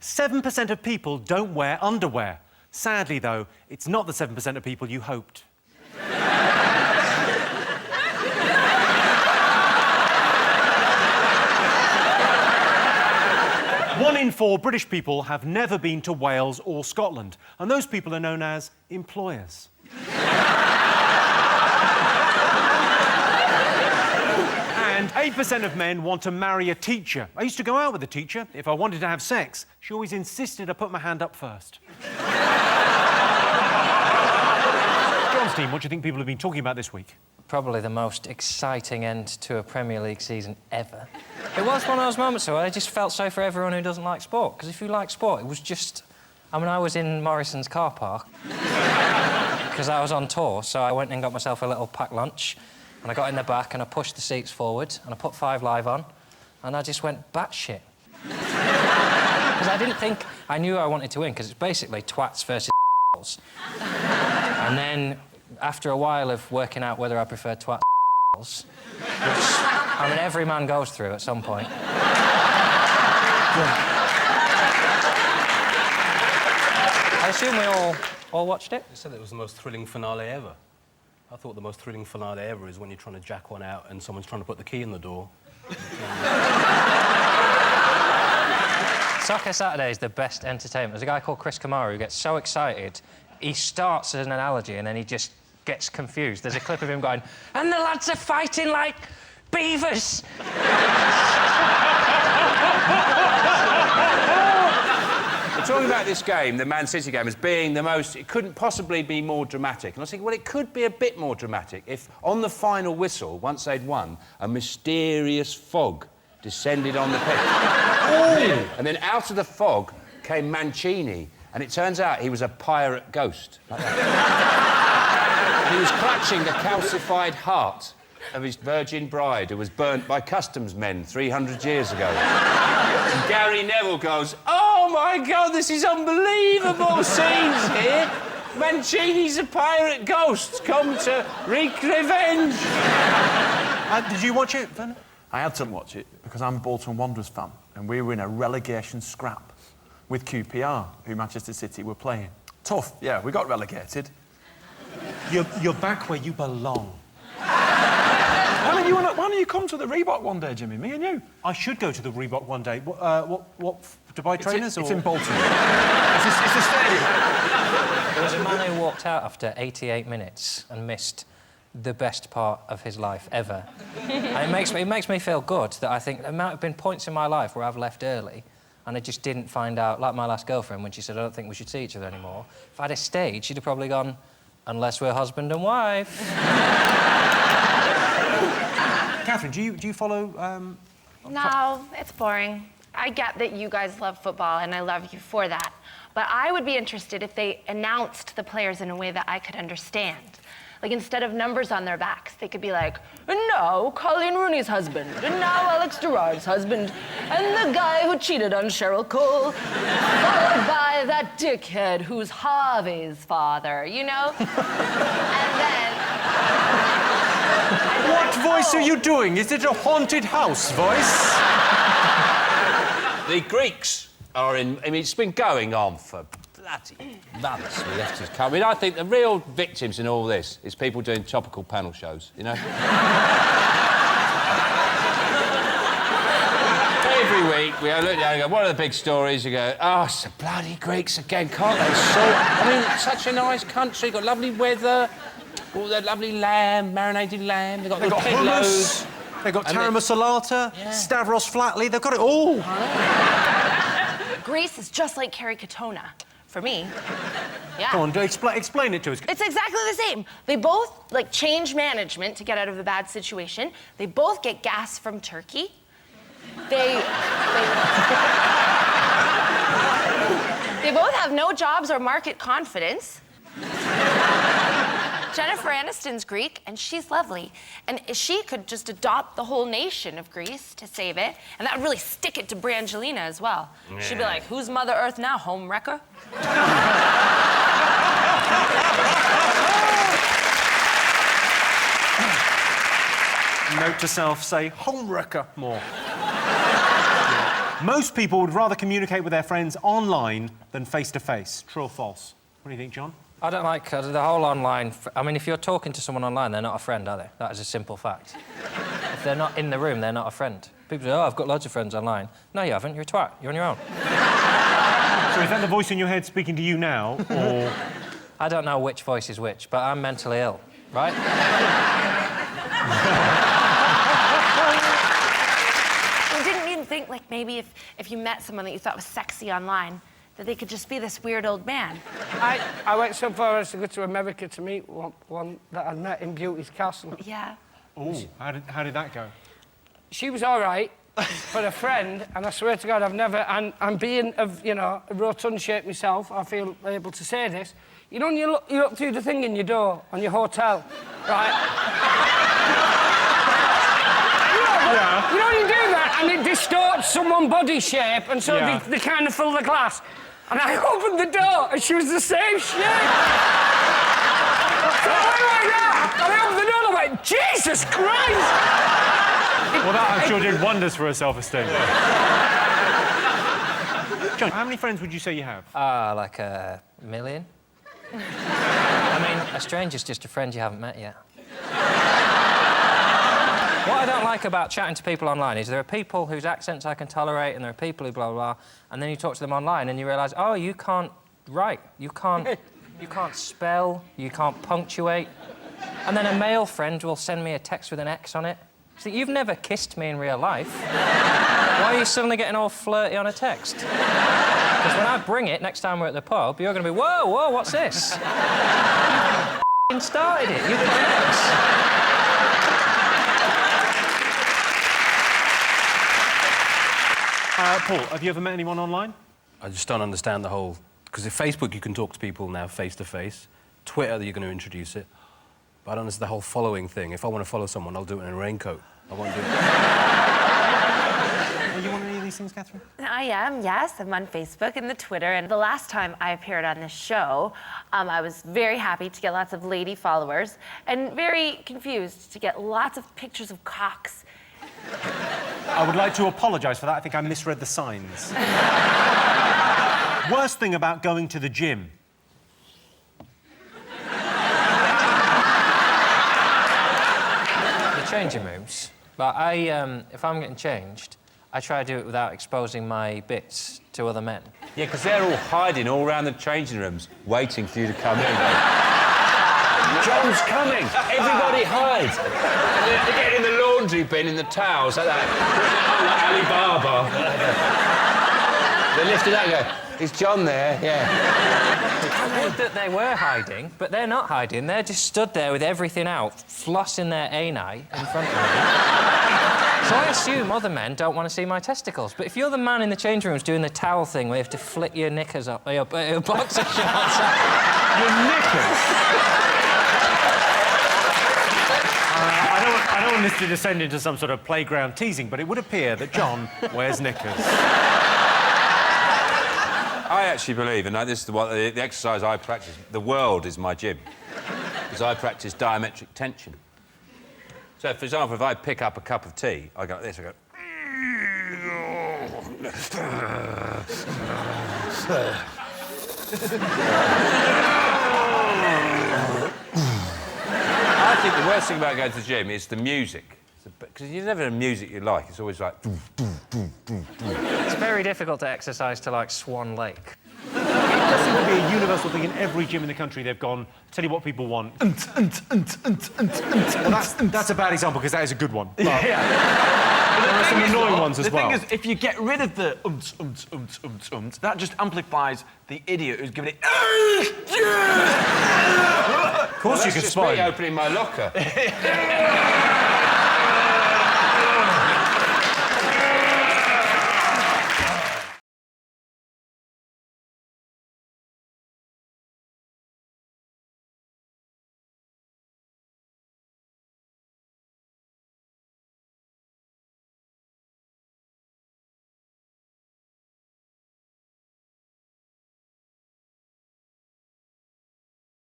7% of people don't wear underwear. Sadly, though, it's not the 7% of people you hoped. 1 in 4 British people have never been to Wales or Scotland, and those people are known as employers. And 8% of men want to marry a teacher. I used to go out with a teacher. If I wanted to have sex, she always insisted I put my hand up first. John's team, what do you think people have been talking about this week? Probably the most exciting end to a Premier League season ever. It was one of those moments where I just felt sorry for everyone who doesn't like sport, because if you like sport, it was just... I mean, I was in Morrison's car park because I was on tour, so I went and got myself a little packed lunch, and I got in the back and I pushed the seats forward and I put 5 Live on, and I just went batshit. Because I didn't think... I knew I wanted to win, because it's basically twats versus and then, after a while of working out whether I preferred twats which, I mean, every man goes through at some point. I assume we all watched it? They said it was the most thrilling finale ever. I thought the most thrilling finale ever is when you're trying to jack one out and someone's trying to put the key in the door. Soccer Saturday is the best entertainment. There's a guy called Chris Kamara who gets so excited, he starts as an analogy and then he just gets confused. There's a clip of him going, "And the lads are fighting like beavers." We're talking about this game, the Man City game, as being the most... It couldn't possibly be more dramatic. And I was thinking, well, it could be a bit more dramatic if, on the final whistle, once they'd won, a mysterious fog descended on the pitch. And then out of the fog came Mancini, and it turns out he was a pirate ghost. Like that. And he was clutching the calcified heart of his virgin bride who was burnt by customs men 300 years ago. And Gary Neville goes, "Oh, my God, this is unbelievable scenes here. Mancini's a pirate ghost come to wreak revenge." Did you watch it, Vernon? I had to watch it because I'm a Bolton Wanderers fan, and we were in a relegation scrap with QPR, who Manchester City were playing. Tough, yeah, we got relegated. You're back where you belong. Why don't you come to the Reebok one day, Jimmy, me and you? I should go to the Reebok one day. What to buy trainers? It's in Bolton. It's a stadium. There was a man who walked out after 88 minutes and missed the best part of his life ever. And it makes me feel good that I think there might have been points in my life where I've left early and I just didn't find out, like my last girlfriend when she said, "I don't think we should see each other anymore." If I'd have stayed, she'd have probably gone, "Unless we're husband and wife." Catherine, do you follow... No, it's boring. I get that you guys love football, and I love you for that. But I would be interested if they announced the players in a way that I could understand. Like, instead of numbers on their backs, they could be like, "And now, Colleen Rooney's husband, and now Alex Gerrard's husband, and the guy who cheated on Cheryl Cole, followed by that dickhead who's Harvey's father," you know? And then... What voice are you doing? Is it a haunted house voice? The Greeks are in... I mean, it's been going on for bloody months with leftist cover. I mean, I think the real victims in all this is people doing topical panel shows, you know? Every week, we look down and go, what are the big stories? You go, "Oh, it's the bloody Greeks again, can't they sort? I mean, it's such a nice country, got lovely weather, all that lovely lamb, marinated lamb, they've got hummus, they've got tarama salata, Stavros Flatley, they've got it all. Greece is just like Kerry Katona, for me. Yeah. Go on, explain it to us. It's exactly the same. They both, like, change management to get out of a bad situation. They both get gas from Turkey. They both have no jobs or market confidence. Jennifer Aniston's Greek, and she's lovely. And she could just adopt the whole nation of Greece to save it, and that would really stick it to Brangelina as well. Yeah. She'd be like, "Who's Mother Earth now, home wrecker?" Note to self, say home wrecker more. Most people would rather communicate with their friends online than face-to-face. True or false? What do you think, John? I don't like the whole online... I mean, if you're talking to someone online, they're not a friend, are they? That is a simple fact. If they're not in the room, they're not a friend. People say, oh, I've got loads of friends online. No, you haven't. You're a twat. You're on your own. So is that the voice in your head speaking to you now, or...? I don't know which voice is which, but I'm mentally ill, right? Well, didn't you think, like, maybe if you met someone that you thought was sexy online, that they could just be this weird old man? I went so far as to go to America to meet one that I'd met in Beauty's Castle. Yeah. Oh, how did that go? She was all right, but a friend, and I swear to God, I've never... And being of, you know, a rotund shape myself, I feel able to say this. You know when you look through the thing in your door on your hotel, right? Yeah. You know when you do that, and it distorts someone's body shape, and so Yeah. they kind of fill the glass. And I opened the door, and she was the same shape. So I went like that, and I opened the door, and I went, Jesus Christ! Well, that I'm sure did wonders for her self-esteem. John, how many friends would you say you have? Like a million. I mean, a stranger's just a friend you haven't met yet. What I don't like about chatting to people online is there are people whose accents I can tolerate and there are people who blah, blah, blah, and then you talk to them online and you realise, oh, you can't write, you can't spell, you can't punctuate. And then a male friend will send me a text with an X on it. See, you've never kissed me in real life. Why are you suddenly getting all flirty on a text? Because when I bring it next time we're at the pub, you're going to be, whoa, whoa, what's this? You started it, you pricks. Paul, have you ever met anyone online? I just don't understand the whole... Because if Facebook, you can talk to people now face-to-face. Twitter, you're going to introduce it. But I don't understand the whole following thing. If I want to follow someone, I'll do it in a raincoat. I won't do it... Are you on any of these things, Catherine? I am, yes. I'm on Facebook and the Twitter. And the last time I appeared on this show, I was very happy to get lots of lady followers and very confused to get lots of pictures of cocks. I would like to apologise for that. I think I misread the signs. Worst thing about going to the gym? The changing rooms. But if I'm getting changed, I try to do it without exposing my bits to other men. Yeah, because they're all hiding all around the changing rooms, waiting for you to come in. John's coming! Everybody hide! They're getting in the laundry bin in the towels, like that. Alibaba. They lifted that and go, is John there? Yeah. I would that they were hiding, but they're not hiding. They're just stood there with everything out, flossing their ani in front of me. So I assume other men don't want to see my testicles. But if you're the man in the changing rooms doing the towel thing where you have to flick your knickers up, your boxer shorts up... Your knickers? I don't want this to descend into some sort of playground teasing, but it would appear that John wears knickers. I actually believe, and this is the exercise I practice, the world is my gym. Because I practice diametric tension. So, for example, if I pick up a cup of tea, I go like this, I go... I think the worst thing about going to the gym is the music. Because you never have music you like, it's always like... It's very difficult to exercise to, like, Swan Lake. It does seem to be a universal thing in every gym in the country. They've gone, tell you what people want. Well, that's a bad example, because that is a good one. But there are some annoying ones as well. The thing is, if you get rid of the that just amplifies the idiot who's giving it... Of course you can That's just spy. me opening my locker.